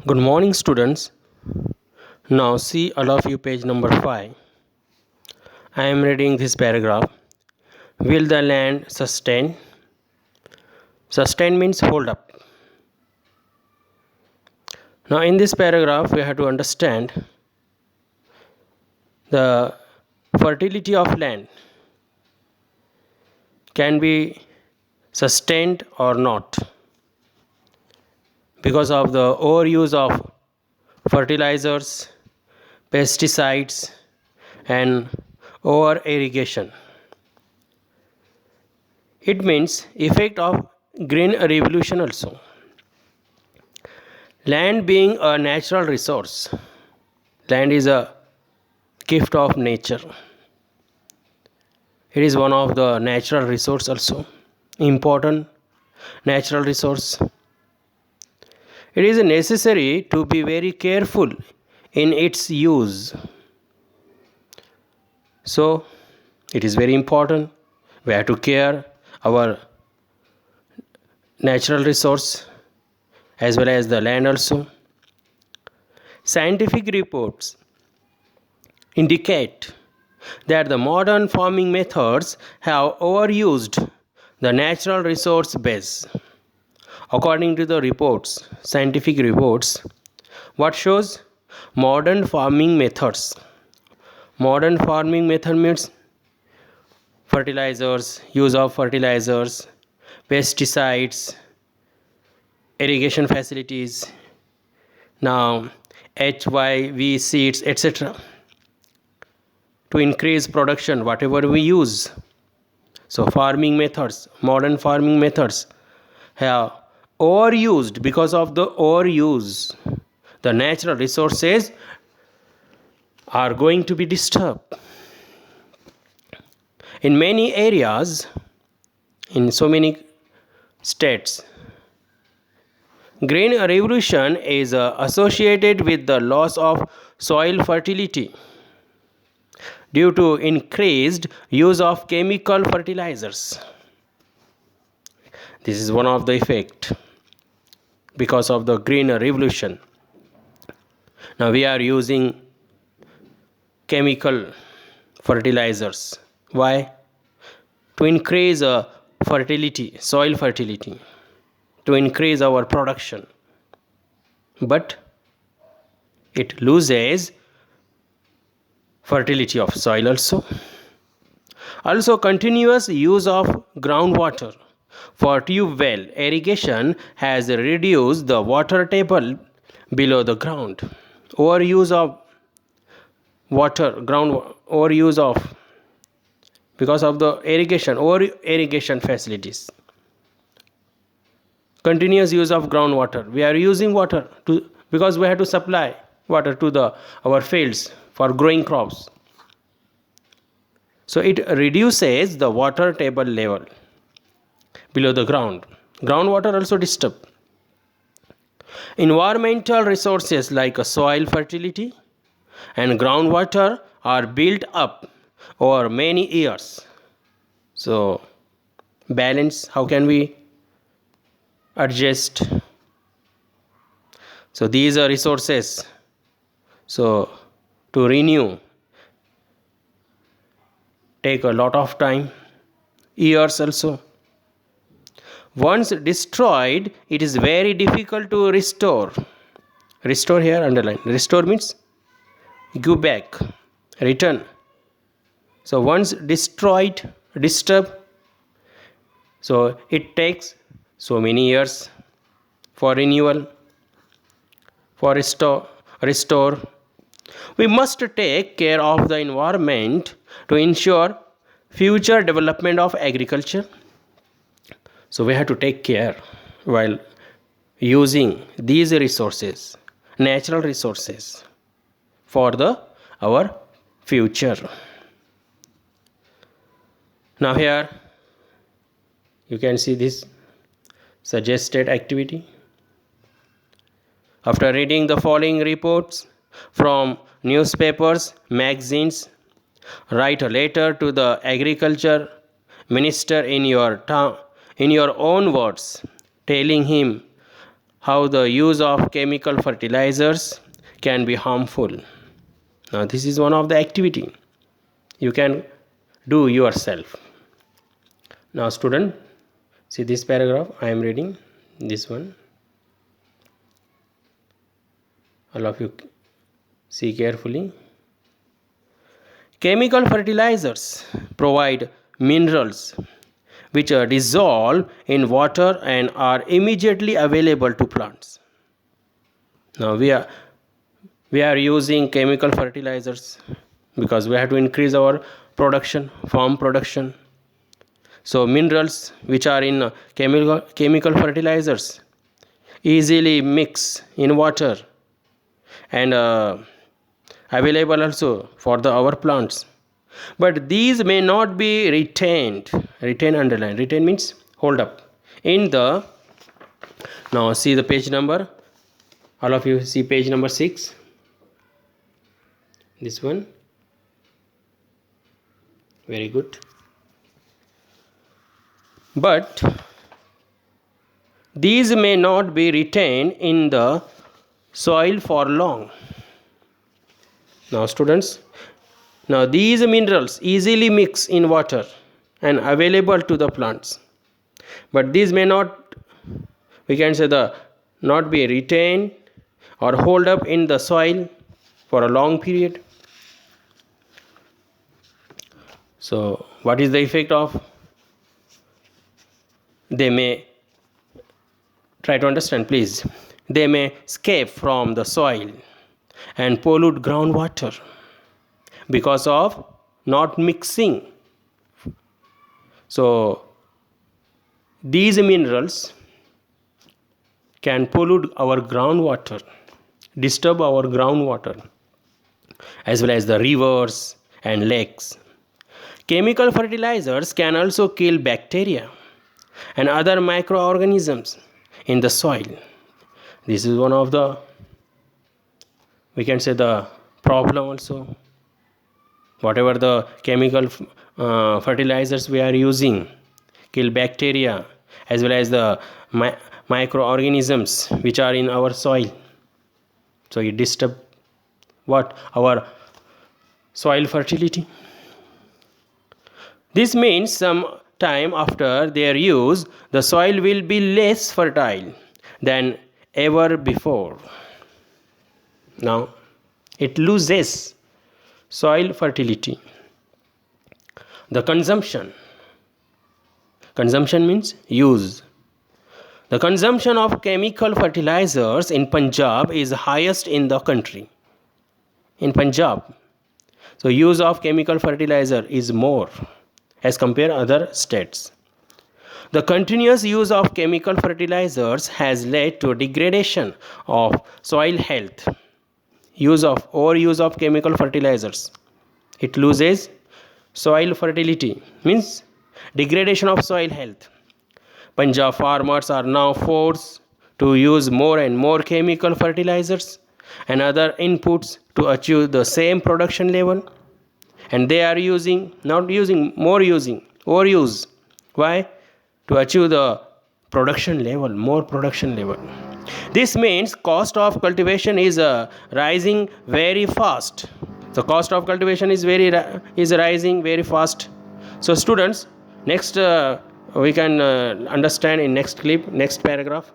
Good morning, students. Now see all of you page number 5. I am reading this paragraph. Will the land sustain? Sustain means hold up. Now in this paragraph we have to understand the fertility of land can be sustained or not because of the overuse of fertilizers, pesticides and over irrigation. It means effect of green revolution also. Land being a natural resource, land is a gift of nature. It is one of the natural resource also, important natural resource. It is necessary to be very careful in its use. So it is very important. We have to care our natural resource as well as the land also. Scientific reports indicate that the modern farming methods have overused the natural resource base. According to the reports, scientific reports, what shows modern farming methods. Modern farming method means fertilizers, use of fertilizers, pesticides, irrigation facilities, now HYV seeds, etc. to increase production, whatever we use. So farming methods, modern farming methods have overused. Because of the overuse, the natural resources are going to be disturbed. In many areas, in so many states, green revolution is associated with the loss of soil fertility due to increased use of chemical fertilizers. This is one of the effect because of the green revolution. Now we are using chemical fertilizers. Why? To increase fertility, soil fertility, to increase our production. But it loses fertility of soil also. Also, continuous use of groundwater for tube well irrigation has reduced the water table below the ground. Overuse of water, overuse of because of the irrigation facilities. Continuous use of groundwater. We are using water because we have to supply water to our fields for growing crops. So it reduces the water table level below the ground. Groundwater also disturbed. Environmental resources like soil fertility and groundwater are built up over many years. So balance, how can we adjust? So these are resources. So to renew take a lot of time, years also. Once destroyed, it is very difficult to restore. Restore here, underline. Restore means give back, return. So once destroyed, disturbed, so it takes so many years for renewal, for restore. We must take care of the environment to ensure future development of agriculture. So we have to take care while using these resources, natural resources, for our future. Now here you can see this suggested activity. After reading the following reports from newspapers, magazines, write a letter to the agriculture minister in your own words, telling him how the use of chemical fertilizers can be harmful. Now this is one of the activity you can do yourself. Now student, see this paragraph I am reading, this one. All of you see carefully. Chemical fertilizers provide minerals which are dissolved in water and are immediately available to plants. Now we are using chemical fertilizers because we have to increase our production, farm production. So minerals which are in chemical fertilizers easily mix in water and available also for our plants, but these may not be retained. Underline, retain means hold up in the, now see the page number, all of you see page number 6, this one, very good. But these may not be retained in the soil for long. Now students, now these minerals easily mix in water and available to the plants, but these may not, we can say, the not be retained or hold up in the soil for a long period. So what is the effect of, they may, try to understand please, they may escape from the soil and pollute groundwater because of not mixing. So these minerals can pollute our groundwater, disturb our groundwater, as well as the rivers and lakes. Chemical fertilizers can also kill bacteria and other microorganisms in the soil. This is one of the, we can say, the problem also. Whatever the chemical fertilizers we are using kill bacteria as well as the microorganisms which are in our soil. So it disturbs what? Our soil fertility. This means some time after their use, the soil will be less fertile than ever before. Now it loses soil fertility. The consumption means use. The consumption of chemical fertilizers in Punjab is highest in the country. In Punjab, so use of chemical fertilizer is more as compared other states. The continuous use of chemical fertilizers has led to degradation of soil health. Overuse of chemical fertilizers, it loses soil fertility, means degradation of soil health. Punjab farmers are now forced to use more and more chemical fertilizers and other inputs to achieve the same production level, and they are overuse. Why? To achieve the production level, more production level. This means cost of cultivation is rising very fast. The cost of cultivation is rising very fast. So students, next we can understand in next clip, next paragraph.